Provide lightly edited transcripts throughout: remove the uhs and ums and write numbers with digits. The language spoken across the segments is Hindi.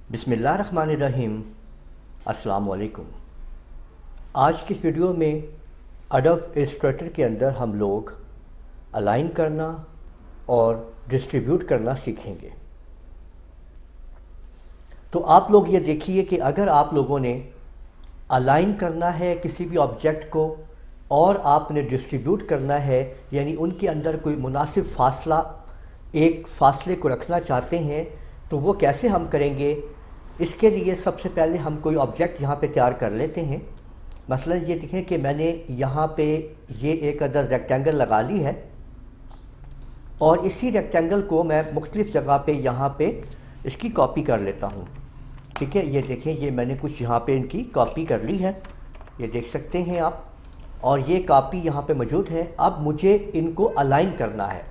बिस्मिल्लाहिर्रहमानिर्रहीम। अस्सलाम वालेकुम। आज की इस वीडियो में एडोब इलस्ट्रेटर के अंदर हम लोग अलाइन करना और डिस्ट्रीब्यूट करना सीखेंगे। तो आप लोग ये देखिए कि अगर आप लोगों ने अलाइन करना है किसी भी ऑब्जेक्ट को और आपने डिस्ट्रीब्यूट करना है, यानी उनके अंदर कोई मुनासिब फासला, एक फासले को रखना चाहते हैं, तो वो कैसे हम करेंगे। इसके लिए सबसे पहले हम कोई ऑब्जेक्ट यहाँ पे तैयार कर लेते हैं। मसलन ये देखें कि मैंने यहाँ पे ये एक अदर रेक्टेंगल लगा ली है और इसी रेक्टेंगल को मैं मुख्तलिफ़ जगह पे यहाँ पे इसकी कॉपी कर लेता हूँ। ठीक है, ये देखें, ये मैंने कुछ यहाँ पे इनकी कॉपी कर ली है, ये देख सकते हैं आप, और ये कॉपी यहाँ पे मौजूद है। अब मुझे इनको अलाइन करना है।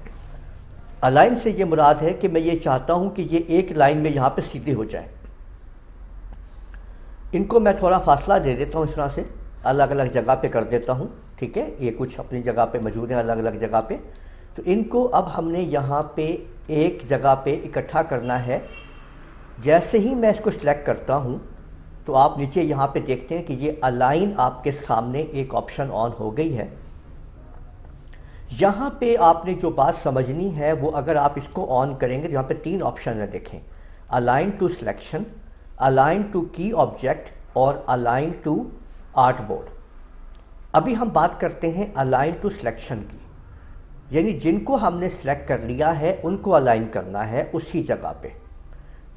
अलाइन से ये मुराद है कि मैं ये चाहता हूँ कि ये एक लाइन में यहाँ पे सीधे हो जाए। इनको मैं थोड़ा फासला दे देता हूँ, इस तरह से अलग अलग जगह पे कर देता हूँ। ठीक है, ये कुछ अपनी जगह पे मौजूद है अलग अलग जगह पे। तो इनको अब हमने यहाँ पे एक जगह पे इकट्ठा करना है। जैसे ही मैं इसको सिलेक्ट करता हूँ तो आप नीचे यहाँ पे देखते हैं कि ये अलाइन आपके सामने एक ऑप्शन ऑन हो गई है। यहाँ पे आपने जो बात समझनी है वो, अगर आप इसको ऑन करेंगे तो यहाँ पे 3 ऑप्शन है, देखें, align to selection, align to key object और अलाइन टू आर्ट बोर्ड। अभी हम बात करते हैं अलाइन टू सिलेक्शन की, यानी जिनको हमने सिलेक्ट कर लिया है उनको अलाइन करना है उसी जगह पे।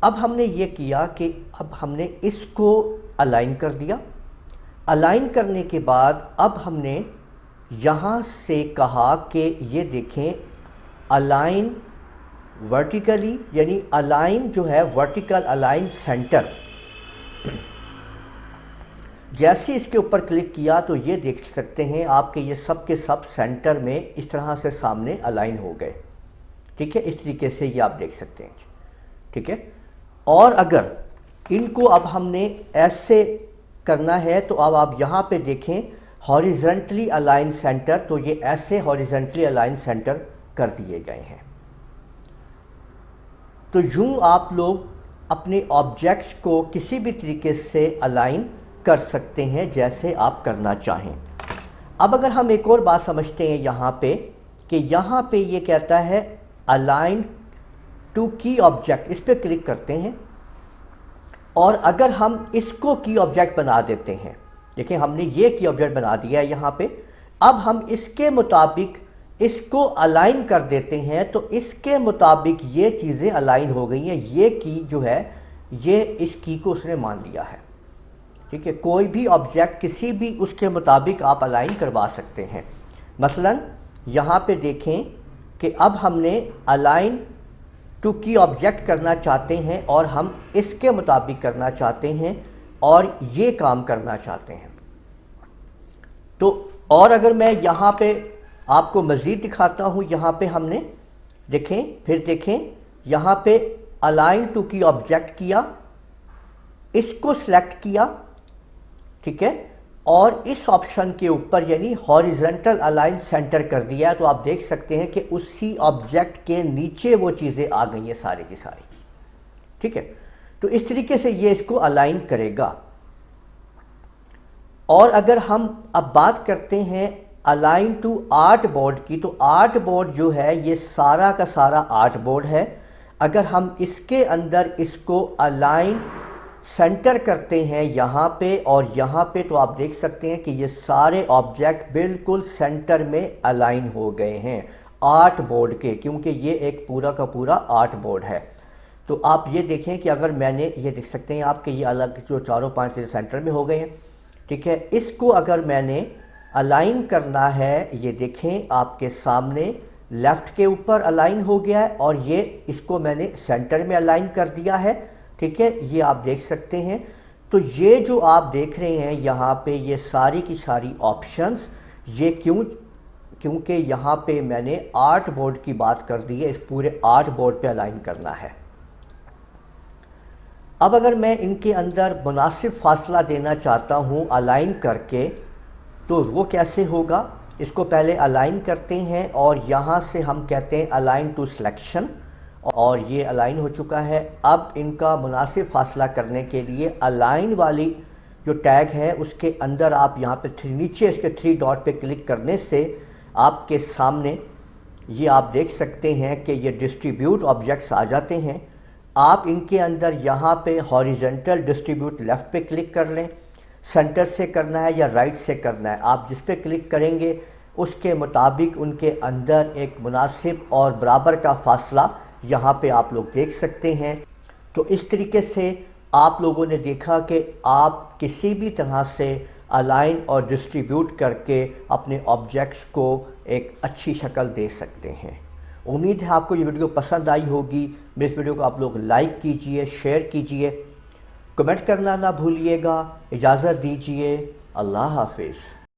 अब हमने ये किया कि अब हमने इसको अलाइन कर दिया। अलाइन करने के बाद अब हमने यहाँ से कहा कि ये देखें अलाइन वर्टिकली, यानी अलाइन जो है वर्टिकल अलाइन सेंटर। जैसे इसके ऊपर क्लिक किया तो ये देख सकते हैं आपके ये सब के सब सेंटर में इस तरह से सामने अलाइन हो गए। ठीक है, इस तरीके से ये आप देख सकते हैं। ठीक है, और अगर इनको अब हमने ऐसे करना है तो अब आप यहाँ पे देखें हॉरिजॉन्टली अलाइन सेंटर, तो ये ऐसे हॉरिजॉन्टली अलाइन सेंटर कर दिए गए हैं। तो यूँ आप लोग अपने ऑब्जेक्ट्स को किसी भी तरीके से अलाइन कर सकते हैं जैसे आप करना चाहें। अब अगर हम एक और बात समझते हैं यहाँ पे कि यहाँ पे ये कहता है अलाइन टू की ऑब्जेक्ट, इस पर क्लिक करते हैं और अगर हम इसको की ऑब्जेक्ट बना देते हैं, देखिए हमने ये की ऑब्जेक्ट बना दिया है यहाँ पे। अब हम इसके मुताबिक इसको अलाइन कर देते हैं तो इसके मुताबिक ये चीज़ें अलाइन हो गई हैं। ये की जो है ये इस की को उसने मान लिया है। ठीक है, कोई भी ऑब्जेक्ट किसी भी उसके मुताबिक आप अलाइन करवा सकते हैं। मसलन यहाँ पे देखें कि अब हमने अलाइन टू की ऑब्जेक्ट करना चाहते हैं और हम इसके मुताबिक करना चाहते हैं और ये काम करना चाहते हैं। तो और अगर मैं यहाँ पे आपको मज़ीद दिखाता हूँ, यहाँ पे हमने देखें, फिर देखें यहाँ पे अलाइन टू की ऑब्जेक्ट किया, इसको सिलेक्ट किया, ठीक है, और इस ऑप्शन के ऊपर यानी हॉरिजॉन्टल अलाइन सेंटर कर दिया। तो आप देख सकते हैं कि उसी ऑब्जेक्ट के नीचे वो चीज़ें आ गई हैं सारी की सारी। ठीक है, तो इस तरीके से ये इसको अलाइन करेगा। और अगर हम अब बात करते हैं अलाइन टू आर्ट बोर्ड की, तो आर्ट बोर्ड जो है ये सारा का सारा आर्ट बोर्ड है। अगर हम इसके अंदर इसको अलाइन सेंटर करते हैं यहाँ पे और यहाँ पे, तो आप देख सकते हैं कि ये सारे ऑब्जेक्ट बिल्कुल सेंटर में अलाइन हो गए हैं आर्ट बोर्ड के, क्योंकि ये एक पूरा का पूरा आर्ट बोर्ड है। तो आप ये देखें कि अगर मैंने, ये देख सकते हैं आपके ये अलग जो चारों 5 सेंटर में हो गए हैं। ठीक है, इसको अगर मैंने अलाइन करना है, ये देखें आपके सामने लेफ़्ट के ऊपर अलाइन हो गया है और ये इसको मैंने सेंटर में अलाइन कर दिया है। ठीक है, ये आप देख सकते हैं। तो ये जो आप देख रहे हैं यहाँ पे ये सारी की सारी ऑप्शंस, ये क्योंकि यहाँ पे मैंने आर्ट बोर्ड की बात कर दी है, इस पूरे आर्ट बोर्ड पे अलाइन करना है। अब अगर मैं इनके अंदर मुनासिब फासला देना चाहता हूँ अलाइन करके, तो वो कैसे होगा। इसको पहले अलाइन करते हैं और यहाँ से हम कहते हैं अलाइन टू सिलेक्शन और ये अलाइन हो चुका है। अब इनका मुनासिब फासला करने के लिए अलाइन वाली जो टैग है उसके अंदर आप यहाँ पे नीचे इसके 3 डॉट पे क्लिक करने से आपके सामने ये आप देख सकते हैं कि ये डिस्ट्रीब्यूट ऑब्जेक्ट्स आ जाते हैं। आप इनके अंदर यहाँ पे हॉरिजेंटल डिस्ट्रीब्यूट लेफ़्ट पे क्लिक कर लें। सेंटर से करना है या राइट से करना है, आप जिस पे क्लिक करेंगे उसके मुताबिक उनके अंदर एक मुनासिब और बराबर का फासला यहाँ पे आप लोग देख सकते हैं। तो इस तरीके से आप लोगों ने देखा कि आप किसी भी तरह से अलाइन और डिस्ट्रीब्यूट करके अपने ऑब्जेक्ट्स को एक अच्छी शक्ल दे सकते हैं। उम्मीद है आपको ये वीडियो पसंद आई होगी। मेरे इस वीडियो को आप लोग लाइक कीजिए, शेयर कीजिए, कमेंट करना ना भूलिएगा। इजाज़त दीजिए। अल्लाह हाफिज़।